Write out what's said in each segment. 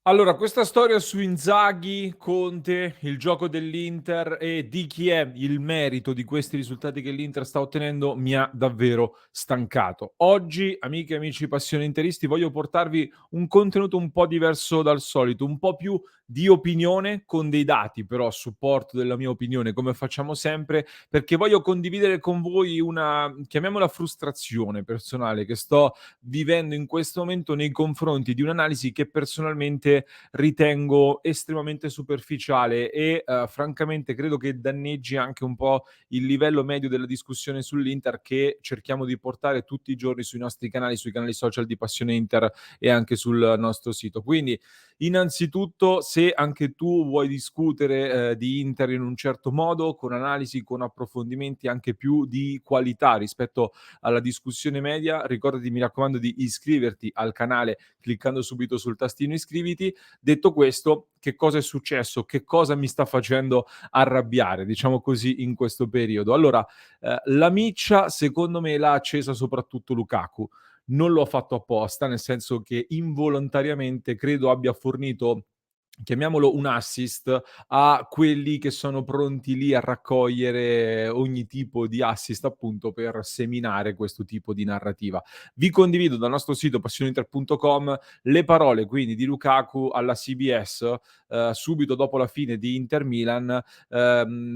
Allora, questa storia su Inzaghi, Conte, il gioco dell'Inter e di chi è il merito di questi risultati che l'Inter sta ottenendo mi ha davvero stancato. Oggi, amiche e amici passioni interisti, voglio portarvi un contenuto un po' diverso dal solito, un po' più di opinione con dei dati però a supporto della mia opinione, come facciamo sempre, perché voglio condividere con voi una, chiamiamola frustrazione personale che sto vivendo in questo momento nei confronti di un'analisi che personalmente ritengo estremamente superficiale e, francamente credo che danneggi anche un po' il livello medio della discussione sull'Inter che cerchiamo di portare tutti i giorni sui nostri canali, sui canali social di Passione Inter e anche sul nostro sito. Quindi, innanzitutto, se anche tu vuoi discutere, di Inter in un certo modo, con analisi, con approfondimenti anche più di qualità rispetto alla discussione media, ricordati, mi raccomando, di iscriverti al canale cliccando subito sul tastino iscriviti. Detto questo, che cosa è successo? Che cosa mi sta facendo arrabbiare, diciamo così, in questo periodo? Allora, la miccia secondo me l'ha accesa soprattutto Lukaku. Non lo ha fatto apposta, nel senso che involontariamente credo abbia fornito, chiamiamolo un assist, a quelli che sono pronti lì a raccogliere ogni tipo di assist appunto per seminare questo tipo di narrativa. Vi condivido dal nostro sito passioninter.com le parole quindi di Lukaku alla CBS, subito dopo la fine di Inter Milan,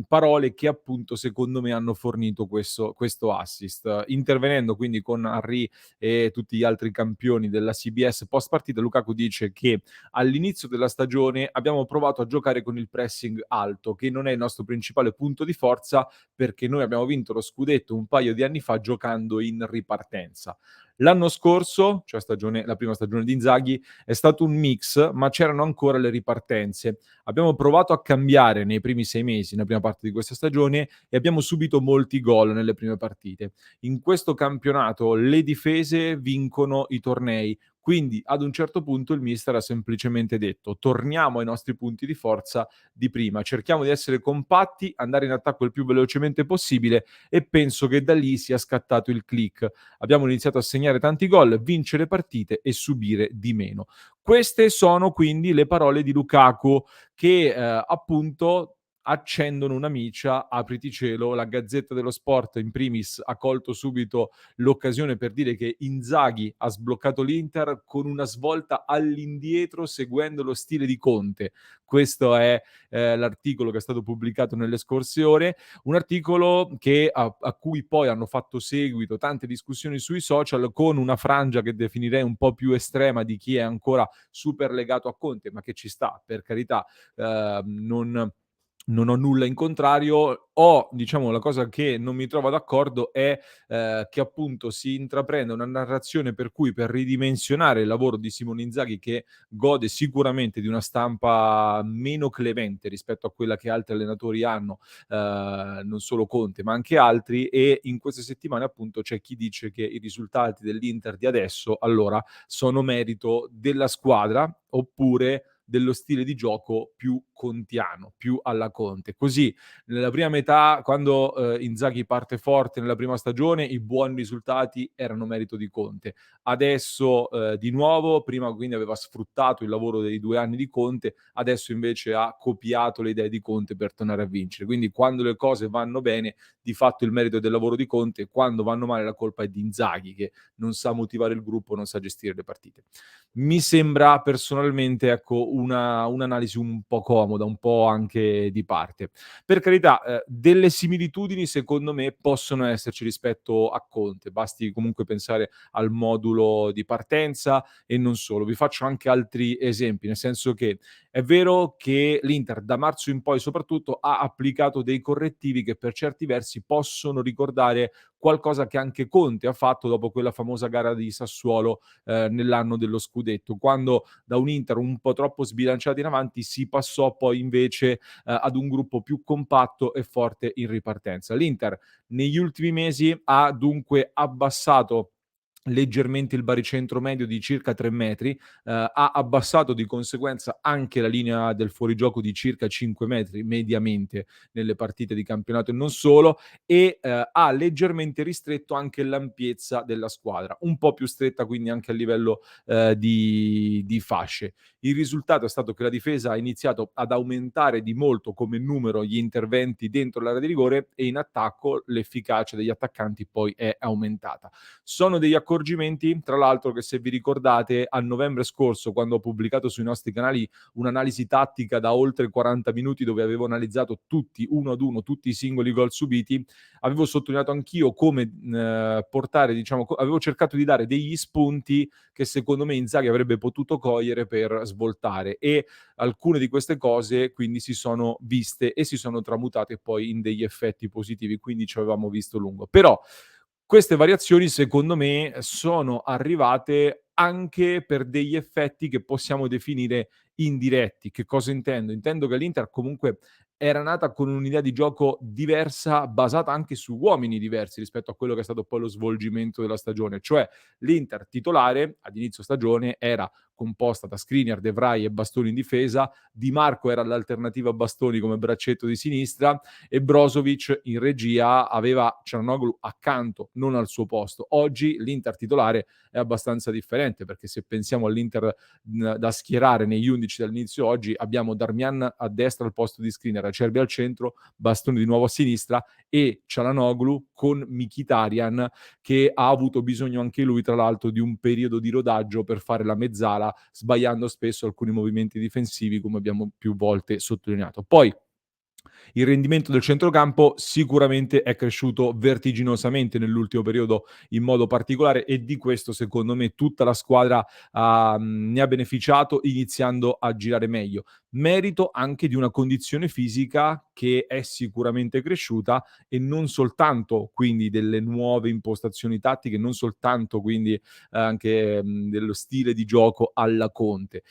parole che appunto secondo me hanno fornito questo assist. Intervenendo quindi con Henry e tutti gli altri campioni della CBS post partita, Lukaku dice che all'inizio della stagione abbiamo provato a giocare con il pressing alto, che non è il nostro principale punto di forza perché noi abbiamo vinto lo scudetto un paio di anni fa giocando in ripartenza. L'anno scorso, cioè la prima stagione di Inzaghi, è stato un mix, ma c'erano ancora le ripartenze. Abbiamo provato a cambiare nei primi 6 mesi, nella prima parte di questa stagione, e abbiamo subito molti gol nelle prime partite. In questo campionato le difese vincono i tornei, quindi ad un certo punto il mister ha semplicemente detto: torniamo ai nostri punti di forza di prima, cerchiamo di essere compatti, andare in attacco il più velocemente possibile e penso che da lì sia scattato il click. Abbiamo iniziato a segnare tanti gol, vincere partite e subire di meno. Queste sono quindi le parole di Lukaku che appunto accendono una miccia, apriti cielo. La Gazzetta dello Sport in primis ha colto subito l'occasione per dire che Inzaghi ha sbloccato l'Inter con una svolta all'indietro seguendo lo stile di Conte. Questo è l'articolo che è stato pubblicato nelle scorse ore, un articolo a cui poi hanno fatto seguito tante discussioni sui social con una frangia che definirei un po' più estrema di chi è ancora super legato a Conte, ma che ci sta, per carità, non ho nulla in contrario. Diciamo, la cosa che non mi trova d'accordo è che appunto si intraprende una narrazione per cui per ridimensionare il lavoro di Simone Inzaghi, che gode sicuramente di una stampa meno clemente rispetto a quella che altri allenatori hanno, non solo Conte ma anche altri, e in queste settimane appunto c'è chi dice che i risultati dell'Inter di adesso allora sono merito della squadra oppure dello stile di gioco più contiano, più alla Conte. Così nella prima metà, quando Inzaghi parte forte nella prima stagione, i buoni risultati erano merito di Conte. Adesso di nuovo, prima quindi aveva sfruttato il lavoro dei 2 anni di Conte, adesso invece ha copiato le idee di Conte per tornare a vincere. Quindi quando le cose vanno bene, di fatto il merito è del lavoro di Conte, quando vanno male la colpa è di Inzaghi che non sa motivare il gruppo, non sa gestire le partite. Mi sembra personalmente, ecco, un'analisi un po' comoda, un po' anche di parte. Per carità, delle similitudini secondo me possono esserci rispetto a Conte, basti comunque pensare al modulo di partenza e non solo. Vi faccio anche altri esempi, nel senso che è vero che l'Inter da marzo in poi soprattutto ha applicato dei correttivi che per certi versi possono ricordare qualcosa che anche Conte ha fatto dopo quella famosa gara di Sassuolo nell'anno dello scudetto, quando da un Inter un po' troppo sbilanciato in avanti si passò poi invece ad un gruppo più compatto e forte in ripartenza. L'Inter negli ultimi mesi ha dunque abbassato leggermente il baricentro medio di circa 3 metri, ha abbassato di conseguenza anche la linea del fuorigioco di circa 5 metri mediamente nelle partite di campionato e non solo, e ha leggermente ristretto anche l'ampiezza della squadra, un po' più stretta quindi anche a livello di fasce. Il risultato è stato che la difesa ha iniziato ad aumentare di molto come numero gli interventi dentro l'area di rigore e in attacco l'efficacia degli attaccanti poi è aumentata. Sono degli accorgimenti, tra l'altro, che se vi ricordate a novembre scorso, quando ho pubblicato sui nostri canali un'analisi tattica da oltre 40 minuti dove avevo analizzato tutti, uno ad uno, tutti i singoli gol subiti, avevo sottolineato anch'io come portare, diciamo, avevo cercato di dare degli spunti che secondo me Inzaghi avrebbe potuto cogliere per svoltare e alcune di queste cose quindi si sono viste e si sono tramutate poi in degli effetti positivi, quindi ci avevamo visto lungo. Però queste variazioni secondo me sono arrivate anche per degli effetti che possiamo definire indiretti. Che cosa intendo? Intendo che l'Inter comunque era nata con un'idea di gioco diversa, basata anche su uomini diversi rispetto a quello che è stato poi lo svolgimento della stagione. Cioè l'Inter titolare ad inizio stagione era composta da Skriniar, De Vrij e Bastoni in difesa, Di Marco era l'alternativa a Bastoni come braccetto di sinistra e Brozovic in regia aveva Çalhanoğlu accanto, non al suo posto. Oggi l'Inter titolare è abbastanza differente, perché se pensiamo all'Inter da schierare negli 11 dall'inizio oggi, abbiamo Darmian a destra al posto di Skriniar, Acerbi al centro, Bastoni di nuovo a sinistra e Çalhanoğlu con Mkhitaryan che ha avuto bisogno anche lui, tra l'altro, di un periodo di rodaggio per fare la mezzala, sbagliando spesso alcuni movimenti difensivi, come abbiamo più volte sottolineato. Poi il rendimento del centrocampo sicuramente è cresciuto vertiginosamente nell'ultimo periodo in modo particolare e di questo secondo me tutta la squadra ne ha beneficiato iniziando a girare meglio. Merito anche di una condizione fisica che è sicuramente cresciuta e non soltanto quindi delle nuove impostazioni tattiche, non soltanto quindi anche dello stile di gioco alla Conte.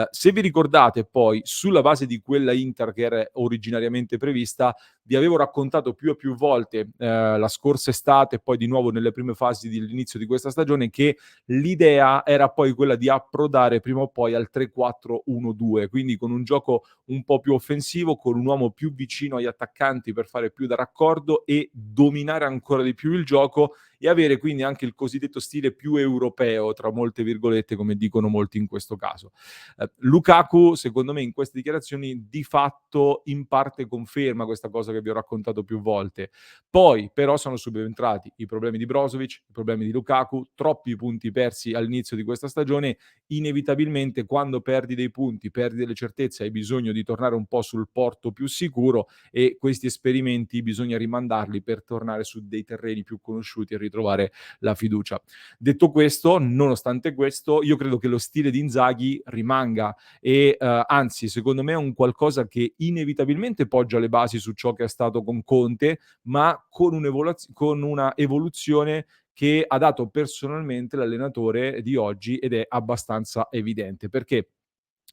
Se vi ricordate poi, sulla base di quella Inter che era originariamente prevista, vi avevo raccontato più e più volte, la scorsa estate e poi di nuovo nelle prime fasi dell'inizio di questa stagione, che l'idea era poi quella di approdare prima o poi al 3-4-1-2, quindi con un gioco un po' più offensivo, con un uomo più vicino agli attaccanti per fare più da raccordo e dominare ancora di più il gioco e avere quindi anche il cosiddetto stile più europeo, tra molte virgolette, come dicono molti in questo caso. Lukaku, secondo me, in queste dichiarazioni di fatto in parte conferma questa cosa che vi ho raccontato più volte. Poi, però, sono subentrati i problemi di Brozovic, i problemi di Lukaku, troppi punti persi all'inizio di questa stagione. Inevitabilmente, quando perdi dei punti, perdi delle certezze, hai bisogno di tornare un po' sul porto più sicuro e questi esperimenti bisogna rimandarli per tornare su dei terreni più conosciuti e ritrovare la fiducia. Detto questo, nonostante questo, io credo che lo stile di Inzaghi rimanga e anzi, secondo me è un qualcosa che inevitabilmente poggia le basi su ciò che è stato con Conte, ma con una evoluzione che ha dato personalmente l'allenatore di oggi ed è abbastanza evidente. Perché?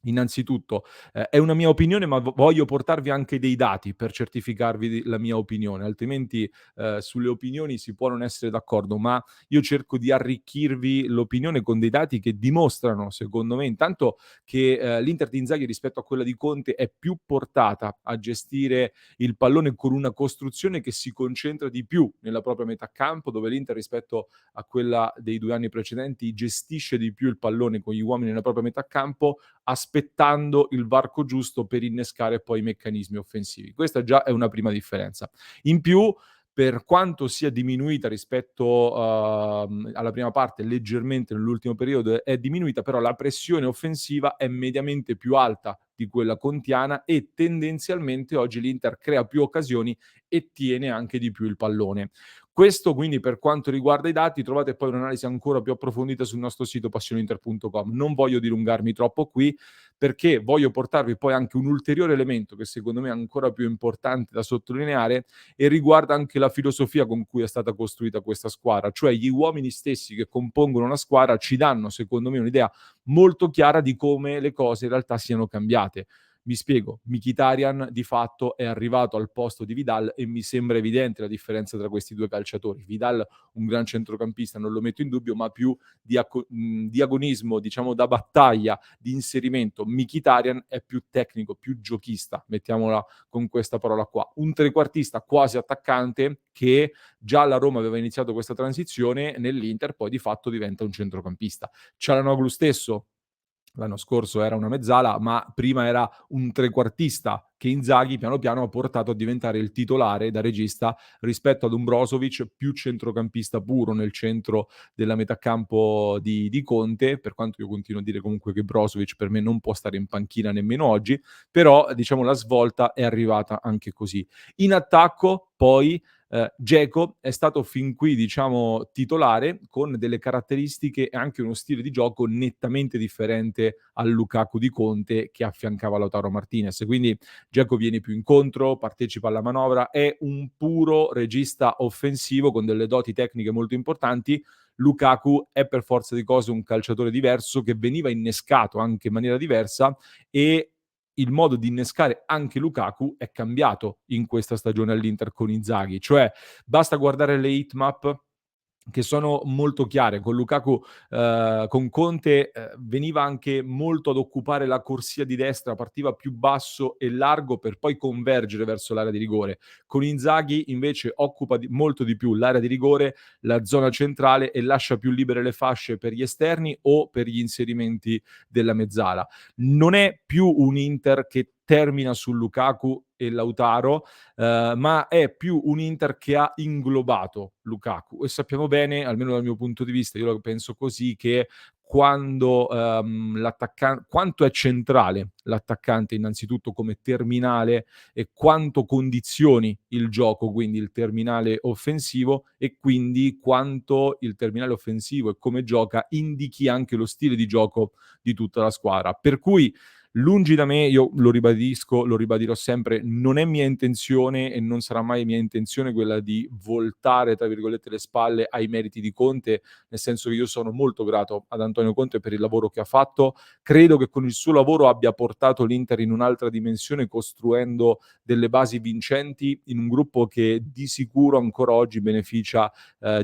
Innanzitutto, è una mia opinione, ma voglio portarvi anche dei dati per certificarvi la mia opinione, altrimenti, sulle opinioni si può non essere d'accordo, ma io cerco di arricchirvi l'opinione con dei dati che dimostrano, secondo me, intanto che, l'Inter di Inzaghi rispetto a quella di Conte è più portata a gestire il pallone con una costruzione che si concentra di più nella propria metà campo, dove l'Inter rispetto a quella dei 2 anni precedenti gestisce di più il pallone con gli uomini nella propria metà campo, aspettando il varco giusto per innescare poi i meccanismi offensivi. Questa già è una prima differenza. In più, per quanto sia diminuita rispetto alla prima parte, leggermente nell'ultimo periodo è diminuita, però la pressione offensiva è mediamente più alta di quella contiana e tendenzialmente oggi l'Inter crea più occasioni e tiene anche di più il pallone. Questo quindi per quanto riguarda i dati, trovate poi un'analisi ancora più approfondita sul nostro sito passioninter.com. Non voglio dilungarmi troppo qui perché voglio portarvi poi anche un ulteriore elemento che secondo me è ancora più importante da sottolineare e riguarda anche la filosofia con cui è stata costruita questa squadra, cioè gli uomini stessi che compongono la squadra ci danno secondo me un'idea molto chiara di come le cose in realtà siano cambiate. Mi spiego, Mkhitaryan di fatto è arrivato al posto di Vidal e mi sembra evidente la differenza tra questi due calciatori. Vidal, un gran centrocampista, non lo metto in dubbio, ma più di agonismo, diciamo da battaglia, di inserimento. Mkhitaryan è più tecnico, più giochista, mettiamola con questa parola qua. Un trequartista quasi attaccante che già la Roma aveva iniziato questa transizione, nell'Inter poi di fatto diventa un centrocampista. Çalhanoğlu stesso l'anno scorso era una mezzala, ma prima era un trequartista che Inzaghi piano piano ha portato a diventare il titolare da regista rispetto ad un Brozovic più centrocampista puro nel centro della metacampo di Conte, per quanto io continuo a dire comunque che Brozovic per me non può stare in panchina nemmeno oggi, però diciamo la svolta è arrivata anche così. In attacco poi Dzeko è stato fin qui, diciamo, titolare con delle caratteristiche e anche uno stile di gioco nettamente differente al Lukaku di Conte che affiancava Lautaro Martinez. Quindi Dzeko viene più incontro, partecipa alla manovra, è un puro regista offensivo con delle doti tecniche molto importanti. Lukaku è per forza di cose un calciatore diverso che veniva innescato anche in maniera diversa e il modo di innescare anche Lukaku è cambiato in questa stagione all'Inter con Inzaghi, cioè basta guardare le heatmap che sono molto chiare. Con Lukaku, con Conte, veniva anche molto ad occupare la corsia di destra, partiva più basso e largo per poi convergere verso l'area di rigore. Con Inzaghi invece occupa molto di più l'area di rigore, la zona centrale e lascia più libere le fasce per gli esterni o per gli inserimenti della mezzala. Non è più un Inter che termina su Lukaku e Lautaro, ma è più un Inter che ha inglobato Lukaku e sappiamo bene, almeno dal mio punto di vista, io la penso così, che quando quanto è centrale l'attaccante innanzitutto come terminale e quanto condizioni il gioco, quindi il terminale offensivo e quindi quanto il terminale offensivo e come gioca indichi anche lo stile di gioco di tutta la squadra. Per cui lungi da me, io lo ribadisco, lo ribadirò sempre, non è mia intenzione e non sarà mai mia intenzione quella di "voltare" tra virgolette le spalle ai meriti di Conte, nel senso che io sono molto grato ad Antonio Conte per il lavoro che ha fatto. Credo che con il suo lavoro abbia portato l'Inter in un'altra dimensione, costruendo delle basi vincenti in un gruppo che di sicuro ancora oggi beneficia,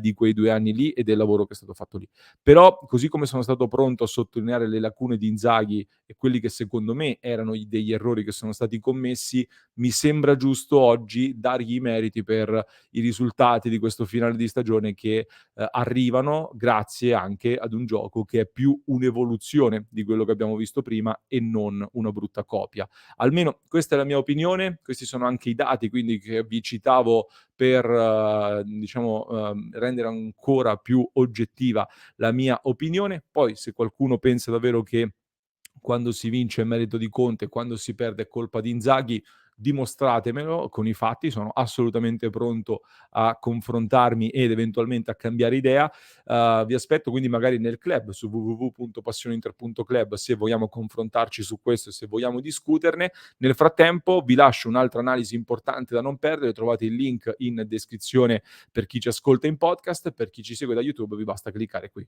di quei 2 anni lì e del lavoro che è stato fatto lì. Però, così come sono stato pronto a sottolineare le lacune di Inzaghi e quelli che secondo me erano degli errori che sono stati commessi, mi sembra giusto oggi dargli i meriti per i risultati di questo finale di stagione che arrivano grazie anche ad un gioco che è più un'evoluzione di quello che abbiamo visto prima e non una brutta copia. Almeno questa è la mia opinione, questi sono anche i dati quindi che vi citavo per diciamo rendere ancora più oggettiva la mia opinione. Poi se qualcuno pensa davvero che quando si vince è merito di Conte, quando si perde è colpa di Inzaghi, dimostratemelo con i fatti, sono assolutamente pronto a confrontarmi ed eventualmente a cambiare idea. Vi aspetto quindi magari nel club su www.passioneinter.club se vogliamo confrontarci su questo e se vogliamo discuterne. Nel frattempo vi lascio un'altra analisi importante da non perdere, trovate il link in descrizione per chi ci ascolta in podcast, per chi ci segue da YouTube vi basta cliccare qui.